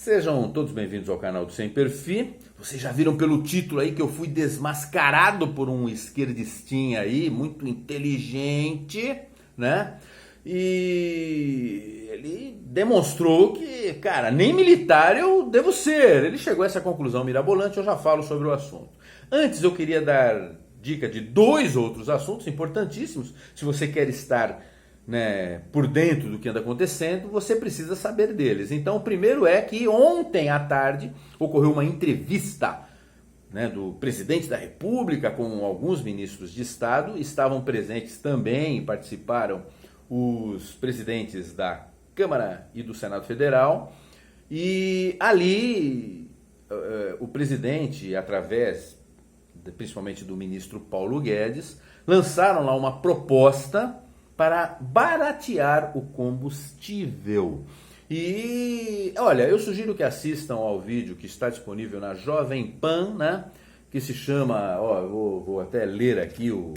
Sejam todos bem-vindos ao canal do Sem Perfil. Vocês já viram pelo título aí que eu fui desmascarado por um esquerdistinha aí, muito inteligente, né? E ele demonstrou que, cara, nem militar eu devo ser. Ele chegou a essa conclusão mirabolante, eu já falo sobre o assunto. Antes eu queria dar dica de dois outros assuntos importantíssimos. Se você quer estar, né, por dentro do que anda acontecendo, você precisa saber deles. Então, o primeiro é que ontem à tarde ocorreu uma entrevista, né, do presidente da República com alguns ministros de Estado. Estavam presentes também e participaram os presidentes da Câmara e do Senado Federal. E ali o presidente, através principalmente do ministro Paulo Guedes, lançaram lá uma proposta para baratear o combustível. E, olha, eu sugiro que assistam ao vídeo que está disponível na Jovem Pan, né? Que se chama, vou até ler aqui o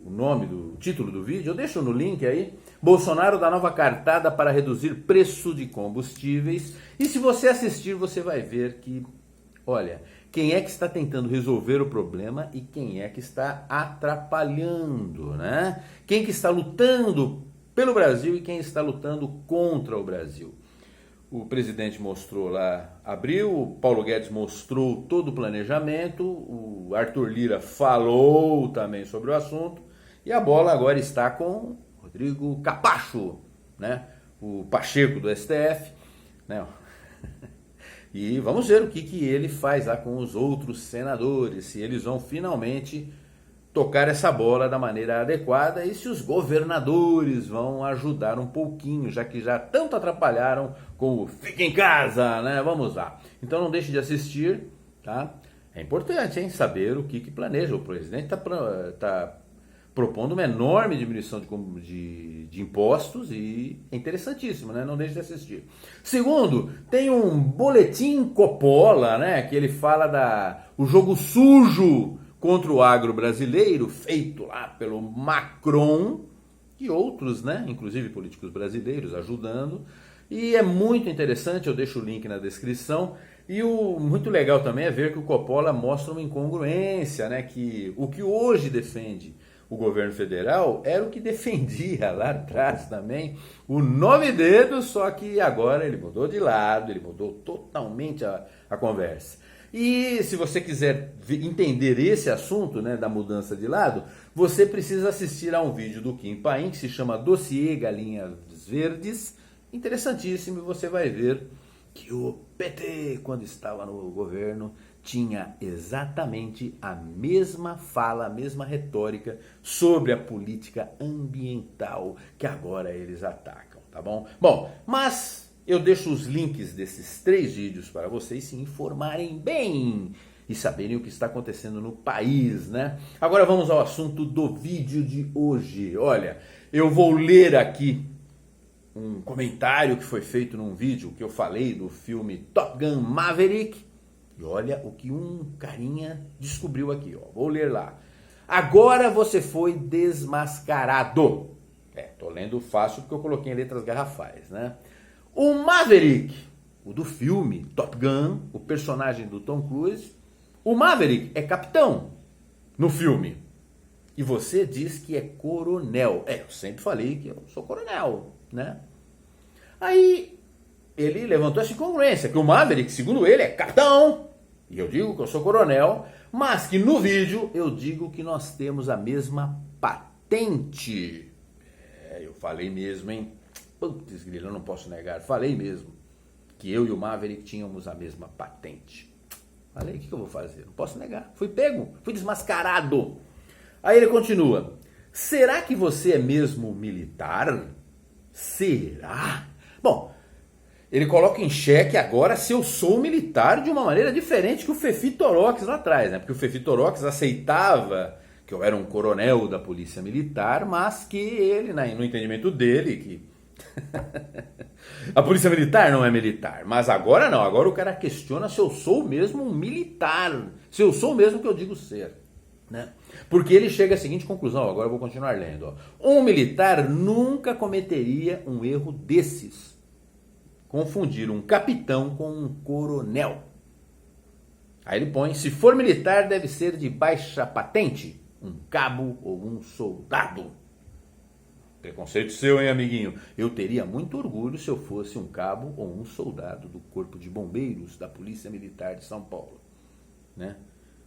nome o título do vídeo, eu deixo no link aí. Bolsonaro dá nova cartada para reduzir preço de combustíveis. E se você assistir, você vai ver que, olha, quem é que está tentando resolver o problema e quem é que está atrapalhando, né? Quem que está lutando pelo Brasil e quem está lutando contra o Brasil. O presidente mostrou lá, abriu, o Paulo Guedes mostrou todo o planejamento, o Arthur Lira falou também sobre o assunto e a bola agora está com Rodrigo Capacho, né? O Pacheco do STF, né? E vamos ver o que ele faz lá com os outros senadores, se eles vão finalmente tocar essa bola da maneira adequada e se os governadores vão ajudar um pouquinho, já que já tanto atrapalharam com o fica em casa, né? Vamos lá. Então não deixe de assistir, tá? É importante, hein, saber o que planeja. O presidente tá propondo uma enorme diminuição de impostos e é interessantíssimo, né? Não deixe de assistir. Segundo, tem um boletim Coppola, né? Que ele fala o jogo sujo contra o agro brasileiro, feito lá pelo Macron e outros, né? Inclusive políticos brasileiros ajudando. E é muito interessante, eu deixo o link na descrição. E o muito legal também é ver que o Coppola mostra uma incongruência, né? Que o que hoje defende o governo federal era o que defendia lá atrás também o 9 dedos, só que agora ele mudou de lado, ele mudou totalmente a conversa. E se você quiser entender esse assunto, né, da mudança de lado, você precisa assistir a um vídeo do Kim Paim que se chama Dossiê Galinhas Verdes, interessantíssimo, e você vai ver que o PT, quando estava no governo, tinha exatamente a mesma fala, a mesma retórica sobre a política ambiental que agora eles atacam, tá bom? Bom, mas eu deixo os links desses 3 vídeos para vocês se informarem bem e saberem o que está acontecendo no país, né? Agora vamos ao assunto do vídeo de hoje. Olha, eu vou ler aqui um comentário que foi feito num vídeo que eu falei do filme Top Gun Maverick. E olha o que um carinha descobriu aqui, ó. Vou ler lá. Agora você foi desmascarado. Tô lendo fácil porque eu coloquei em letras garrafais, né? O Maverick, o do filme Top Gun, o personagem do Tom Cruise, o Maverick é capitão no filme. E você diz que é coronel. Eu sempre falei que eu sou coronel, né? Aí ele levantou essa incongruência, que o Maverick, segundo ele, é capitão, e eu digo que eu sou coronel, mas que no vídeo eu digo que nós temos a mesma patente. Eu falei mesmo, hein? Putz, grilo, eu não posso negar, falei mesmo que eu e o Maverick tínhamos a mesma patente. Falei, o que eu vou fazer? Não posso negar, fui pego, fui desmascarado. Aí ele continua, será que você é mesmo militar? Será? Bom, ele coloca em xeque agora se eu sou militar de uma maneira diferente que o Fefi Torox lá atrás, né? Porque o Fefi Torox aceitava que eu era um coronel da polícia militar, mas que ele, no entendimento dele, que a polícia militar não é militar. Mas agora não, agora o cara questiona se eu sou mesmo um militar, se eu sou mesmo o que eu digo ser, né? Porque ele chega à seguinte conclusão, agora eu vou continuar lendo, ó. Um militar nunca cometeria um erro desses. confundir um capitão com um coronel. Aí ele põe, se for militar deve ser de baixa patente, um cabo ou um soldado. Preconceito seu, hein, amiguinho? Eu teria muito orgulho se eu fosse um cabo ou um soldado do Corpo de Bombeiros da Polícia Militar de São Paulo, né?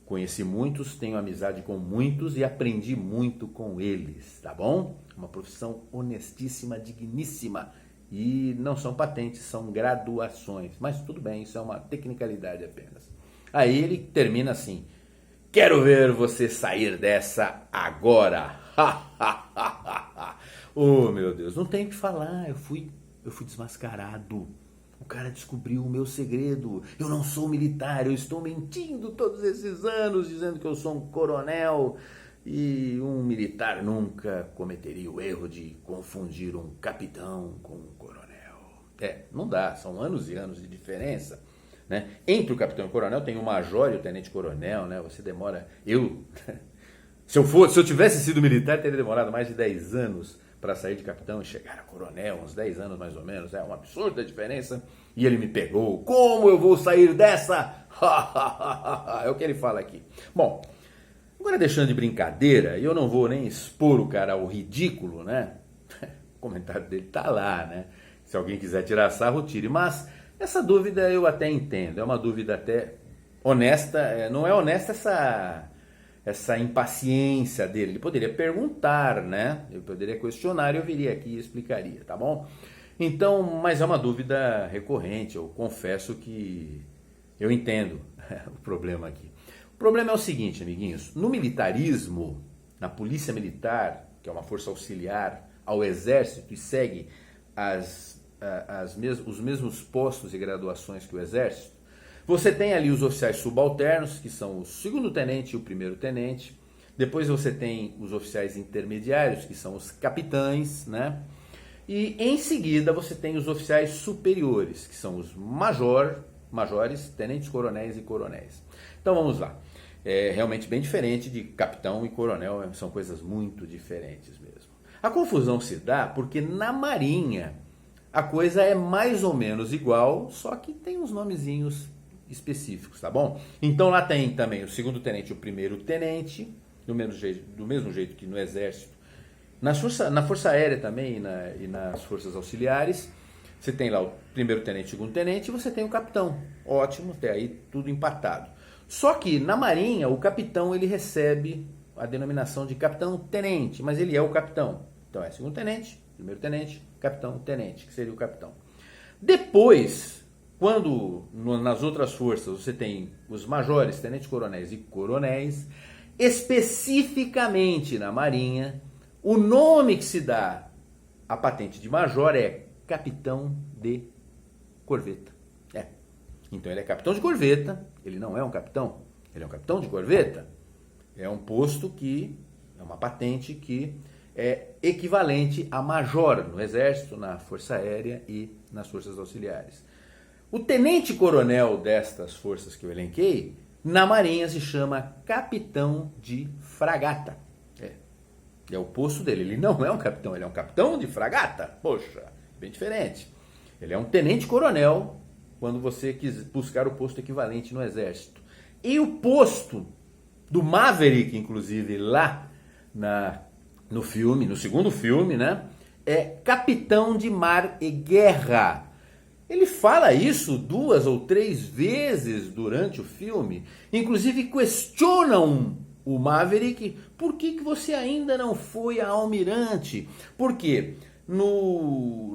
Conheci muitos, tenho amizade com muitos e aprendi muito com eles, tá bom? Uma profissão honestíssima, digníssima. E não são patentes, são graduações. Mas tudo bem, isso é uma tecnicalidade apenas. Aí ele termina assim: quero ver você sair dessa agora. Oh, meu Deus, não tem o que falar, eu fui desmascarado. O cara descobriu o meu segredo. Eu não sou militar, eu estou mentindo todos esses anos, dizendo que eu sou um coronel. E um militar nunca cometeria o erro de confundir um capitão com um coronel. Não dá, são anos e anos de diferença, né? Entre o capitão e o coronel tem o major e o tenente-coronel, né? Você demora... Se eu tivesse sido militar, teria demorado mais de 10 anos para sair de capitão e chegar a coronel, uns 10 anos mais ou menos. É uma absurda diferença. E ele me pegou. Como eu vou sair dessa? É o que ele fala aqui. Bom, agora deixando de brincadeira, eu não vou nem expor o cara ao ridículo, né? O comentário dele tá lá, né? Se alguém quiser tirar sarro, tire. Mas essa dúvida eu até entendo. É uma dúvida até honesta. Não é honesta essa impaciência dele. Ele poderia perguntar, né? Eu poderia questionar e eu viria aqui e explicaria, tá bom? Então, mas é uma dúvida recorrente. Eu confesso que eu entendo o problema aqui. O problema é o seguinte, amiguinhos. No militarismo, na polícia militar, que é uma força auxiliar ao exército e segue os mesmos postos e graduações que o exército, você tem ali os oficiais subalternos, que são o segundo tenente e o primeiro tenente. Depois você tem os oficiais intermediários, que são os capitães, né? E em seguida você tem os oficiais superiores, que são os majores, tenentes, coronéis e coronéis. Então vamos lá. É realmente bem diferente de capitão e coronel, são coisas muito diferentes mesmo. A confusão se dá porque na Marinha a coisa é mais ou menos igual, só que tem uns nomezinhos específicos, tá bom? Então lá tem também o segundo tenente e o primeiro tenente, do mesmo jeito que no exército. Na força aérea também e nas forças auxiliares, você tem lá o primeiro tenente e o segundo tenente e você tem o capitão. Ótimo, até aí tudo empatado. Só que na Marinha o capitão ele recebe a denominação de capitão-tenente, mas ele é o capitão. Então é segundo tenente, primeiro tenente, capitão-tenente, que seria o capitão. Depois, quando nas outras forças você tem os majores, tenentes-coronéis e coronéis, especificamente na Marinha, o nome que se dá à patente de major é capitão de corveta. Então ele é capitão de corveta, ele não é um capitão, ele é um capitão de corveta. É um posto que, é uma patente que é equivalente a major no exército, na força aérea e nas forças auxiliares. O tenente-coronel destas forças que eu elenquei, na Marinha se chama capitão de fragata. É o posto dele. Ele não é um capitão, ele é um capitão de fragata. Poxa, bem diferente. Ele é um tenente-coronel quando você quis buscar o posto equivalente no exército. E o posto do Maverick, inclusive, lá no filme, no segundo filme, né? É capitão de mar e guerra. Ele fala isso 2 ou 3 vezes durante o filme. Inclusive questionam o Maverick, por que você ainda não foi a almirante? Porque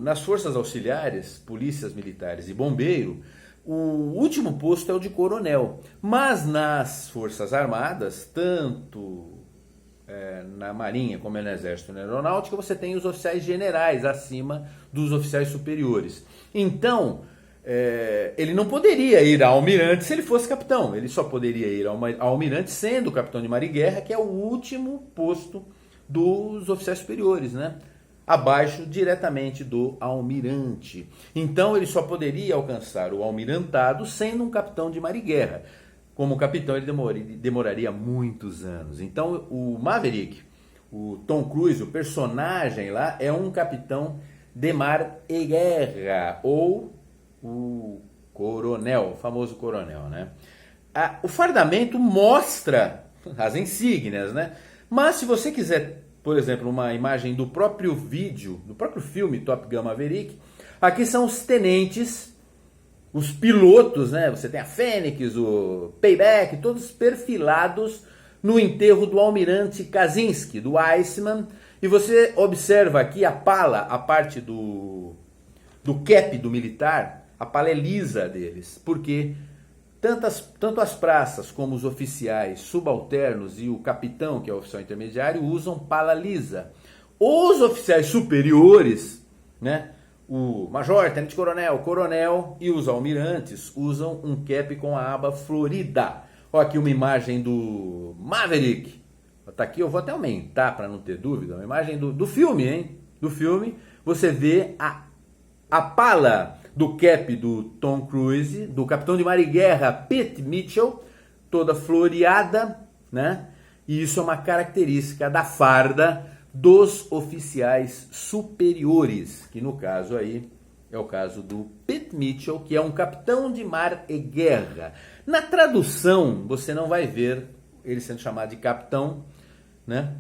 nas forças auxiliares, polícias militares e bombeiro, o último posto é o de coronel. Mas nas forças armadas, tanto na Marinha como no Exército e na Aeronáutica, você tem os oficiais generais acima dos oficiais superiores. Então, ele não poderia ir a almirante se ele fosse capitão. Ele só poderia ir a almirante sendo capitão de mar e guerra, que é o último posto dos oficiais superiores, né? Abaixo diretamente do almirante. Então ele só poderia alcançar o almirantado sendo um capitão de mar e guerra. Como capitão ele demoraria muitos anos. Então o Maverick, o Tom Cruise, o personagem lá, é um capitão de mar e guerra, ou o coronel, o famoso coronel, né? O fardamento mostra as insígnias, né? Mas se você quiser, por exemplo, uma imagem do próprio vídeo, do próprio filme Top Gun Maverick, aqui são os tenentes, os pilotos, né? Você tem a Fênix, o Payback, todos perfilados no enterro do almirante Kaczynski, do Iceman. E você observa aqui a pala, a parte do cap do militar, a pala é lisa deles, porque tanto as praças como os oficiais subalternos e o capitão, que é o oficial intermediário, usam pala lisa. Os oficiais superiores, né, o major, tenente-coronel, coronel e os almirantes usam um cap com a aba florida. Olha aqui uma imagem do Maverick. Tá aqui, eu vou até aumentar para não ter dúvida. Uma imagem do filme, hein? Do filme, você vê a pala do cap do Tom Cruise, do capitão de mar e guerra Pete Mitchell, toda floreada, né? E isso é uma característica da farda dos oficiais superiores, que no caso aí é o caso do Pete Mitchell, que é um capitão de mar e guerra. Na tradução, você não vai ver ele sendo chamado de capitão, né?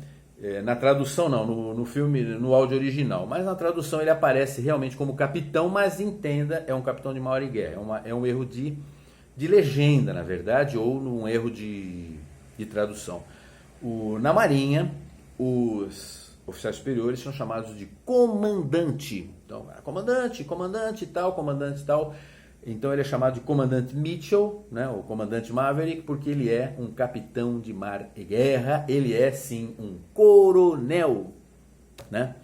Na tradução não, no filme, no áudio original, mas na tradução ele aparece realmente como capitão, mas entenda, é um capitão de mar e guerra, é um erro de legenda, na verdade, ou um erro de tradução. Na Marinha, os oficiais superiores são chamados de comandante. Então, comandante tal. Então ele é chamado de comandante Mitchell, né, o comandante Maverick, porque ele é um capitão de mar e guerra, ele é sim um coronel, né?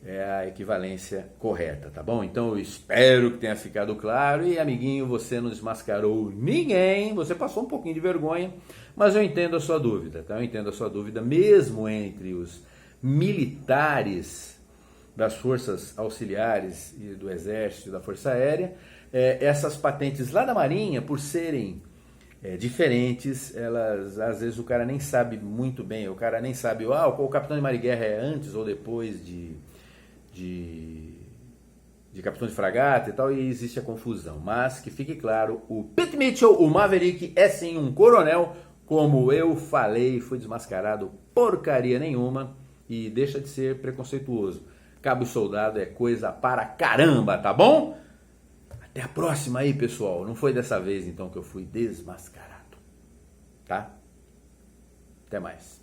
É a equivalência correta, tá bom? Então eu espero que tenha ficado claro e, amiguinho, você não desmascarou ninguém, você passou um pouquinho de vergonha, mas eu entendo a sua dúvida, tá? Eu entendo a sua dúvida, mesmo entre os militares das forças auxiliares e do exército e da força aérea, essas patentes lá da Marinha, por serem diferentes, elas, às vezes o cara nem sabe muito bem, o cara nem sabe, o capitão de mar e guerra é antes ou depois de capitão de fragata e tal, e existe a confusão. Mas que fique claro, o Pete Mitchell, o Maverick, é sim um coronel, como eu falei, foi desmascarado porcaria nenhuma, e deixa de ser preconceituoso. Cabo e soldado é coisa para caramba, tá bom? Até a próxima aí, pessoal. Não foi dessa vez, então, que eu fui desmascarado. Tá? Até mais.